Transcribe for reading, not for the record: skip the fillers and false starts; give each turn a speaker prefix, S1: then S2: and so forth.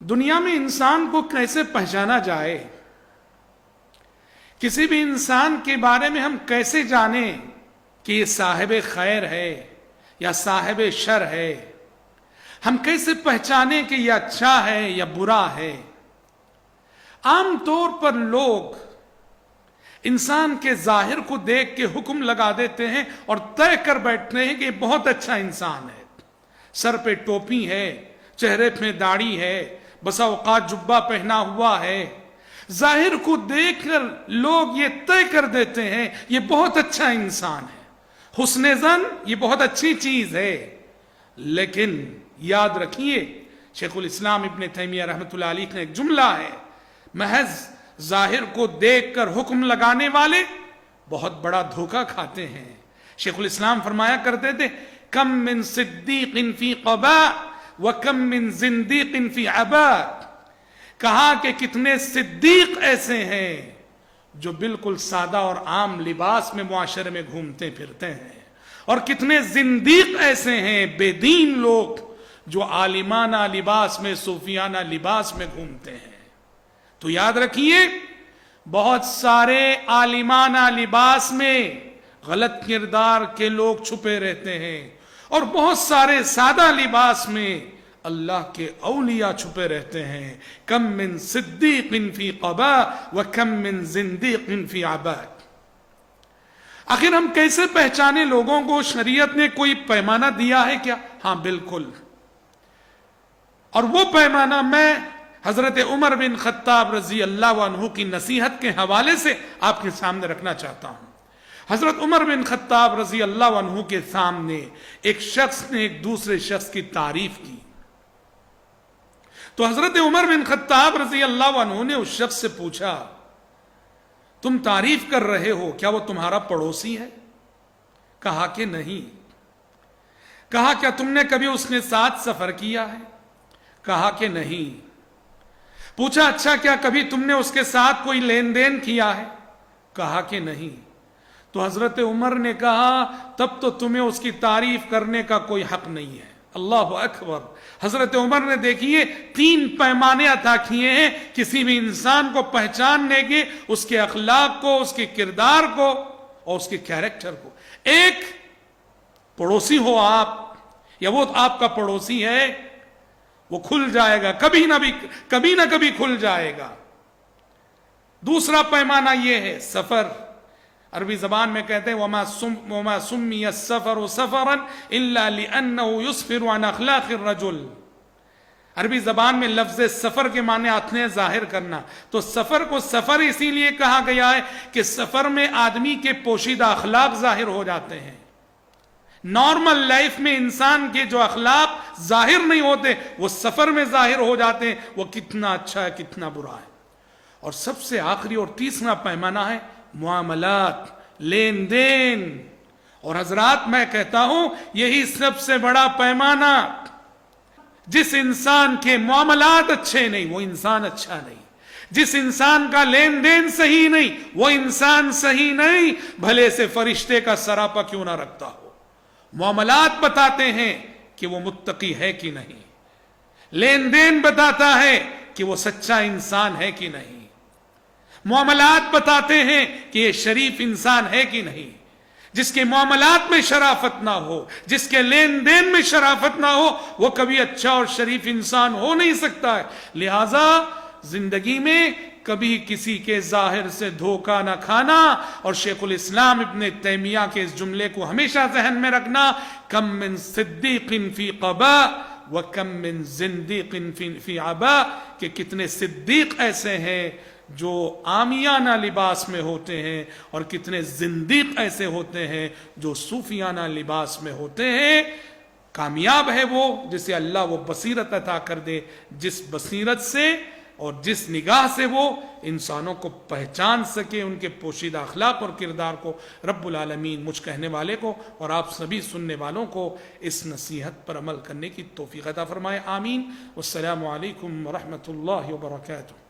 S1: دنیا میں انسان کو کیسے پہچانا جائے؟ کسی بھی انسان کے بارے میں ہم کیسے جانیں کہ یہ صاحب خیر ہے یا صاحب شر ہے؟ ہم کیسے پہچانیں کہ یہ اچھا ہے یا برا ہے؟ عام طور پر لوگ انسان کے ظاہر کو دیکھ کے حکم لگا دیتے ہیں اور طے کر بیٹھتے ہیں کہ یہ بہت اچھا انسان ہے، سر پہ ٹوپی ہے، چہرے پہ داڑھی ہے، بسا اوقات جبہ پہنا ہوا ہے۔ ظاہر کو دیکھ کر لوگ یہ طے کر دیتے ہیں یہ بہت اچھا انسان ہے۔ حسن ظن یہ بہت اچھی چیز ہے، لیکن یاد رکھیے شیخ الاسلام ابن تیمیہ رحمۃ اللہ علیہ کا ایک جملہ ہے، محض ظاہر کو دیکھ کر حکم لگانے والے بہت بڑا دھوکہ کھاتے ہیں۔ شیخ الاسلام فرمایا کرتے تھے کم من صدیق فی قباء وکم من زندیق فی عباء، کہا کہ کتنے صدیق ایسے ہیں جو بالکل سادہ اور عام لباس میں معاشرے میں گھومتے پھرتے ہیں، اور کتنے زندیق ایسے ہیں بے دین لوگ جو عالمانہ لباس میں صوفیانہ لباس میں گھومتے ہیں۔ تو یاد رکھیے بہت سارے عالمانہ لباس میں غلط کردار کے لوگ چھپے رہتے ہیں، اور بہت سارے سادہ لباس میں اللہ کے اولیاء چھپے رہتے ہیں۔ کم من صدیق فی قباء وکم من زندیق فی عباء۔ آخر ہم کیسے پہچانے لوگوں کو؟ شریعت نے کوئی پیمانہ دیا ہے کیا؟ ہاں بالکل، اور وہ پیمانہ میں حضرت عمر بن خطاب رضی اللہ عنہ کی نصیحت کے حوالے سے آپ کے سامنے رکھنا چاہتا ہوں۔ حضرت عمر بن خطاب رضی اللہ عنہ کے سامنے ایک شخص نے ایک دوسرے شخص کی تعریف کی، تو حضرت عمر بن خطاب رضی اللہ عنہ نے اس شخص سے پوچھا تم تعریف کر رہے ہو، کیا وہ تمہارا پڑوسی ہے؟ کہا کہ نہیں۔ کہا کیا تم نے کبھی اس کے ساتھ سفر کیا ہے؟ کہا کہ نہیں۔ پوچھا اچھا کیا کبھی تم نے اس کے ساتھ کوئی لین دین کیا ہے؟ کہا کہ نہیں۔ تو حضرت عمر نے کہا تب تو تمہیں اس کی تعریف کرنے کا کوئی حق نہیں ہے۔ اللہ اکبر۔ حضرت عمر نے دیکھیے 3 پیمانے عطا کیے ہیں کسی بھی انسان کو پہچاننے کے، اس کے اخلاق کو، اس کے کردار کو اور اس کے کیریکٹر کو۔ ایک، پڑوسی ہو آپ یا وہ آپ کا پڑوسی ہے، وہ کھل جائے گا، کبھی نہ کبھی کھل جائے گا۔ دوسرا پیمانہ یہ ہے سفر۔ عربی زبان میں کہتے ہیں وَمَا سُمِّيَ السَّفَرُ سَفَرًا إِلَّا لِأَنَّهُ يُسْفِرُ عَنْ أَخْلَاقِ الرَّجُلِ۔ عربی زبان میں لفظ سفر کے معنی آتے ہیں ظاہر کرنا، تو سفر کو سفر اسی لیے کہا گیا ہے کہ سفر میں آدمی کے پوشیدہ اخلاق ظاہر ہو جاتے ہیں۔ نارمل لائف میں انسان کے جو اخلاق ظاہر نہیں ہوتے وہ سفر میں ظاہر ہو جاتے ہیں، وہ کتنا اچھا ہے کتنا برا ہے۔ اور سب سے آخری اور تیسرا پیمانہ ہے معاملات، لین دین۔ اور حضرات میں کہتا ہوں یہی سب سے بڑا پیمانہ، جس انسان کے معاملات اچھے نہیں وہ انسان اچھا نہیں، جس انسان کا لین دین صحیح نہیں وہ انسان صحیح نہیں، بھلے سے فرشتے کا سراپا کیوں نہ رکھتا ہو۔ معاملات بتاتے ہیں کہ وہ متقی ہے کہ نہیں، لین دین بتاتا ہے کہ وہ سچا انسان ہے کہ نہیں، معاملات بتاتے ہیں کہ یہ شریف انسان ہے کہ نہیں۔ جس کے معاملات میں شرافت نہ ہو، جس کے لین دین میں شرافت نہ ہو، وہ کبھی اچھا اور شریف انسان ہو نہیں سکتا ہے۔ لہذا زندگی میں کبھی کسی کے ظاہر سے دھوکہ نہ کھانا، اور شیخ الاسلام ابن تیمیہ کے اس جملے کو ہمیشہ ذہن میں رکھنا، کم من صدیق فی قباء وکم من زندیق فی عباء، کہ کتنے صدیق ایسے ہیں جو عامیانہ لباس میں ہوتے ہیں، اور کتنے زندیق ایسے ہوتے ہیں جو صوفیانہ لباس میں ہوتے ہیں۔ کامیاب ہے وہ جسے اللہ وہ بصیرت عطا کر دے، جس بصیرت سے اور جس نگاہ سے وہ انسانوں کو پہچان سکے، ان کے پوشیدہ اخلاق اور کردار کو۔ رب العالمین مجھ کہنے والے کو اور آپ سبھی سننے والوں کو اس نصیحت پر عمل کرنے کی توفیق عطا فرمائے، آمین۔ والسلام علیکم ورحمۃ اللہ وبرکاتہ۔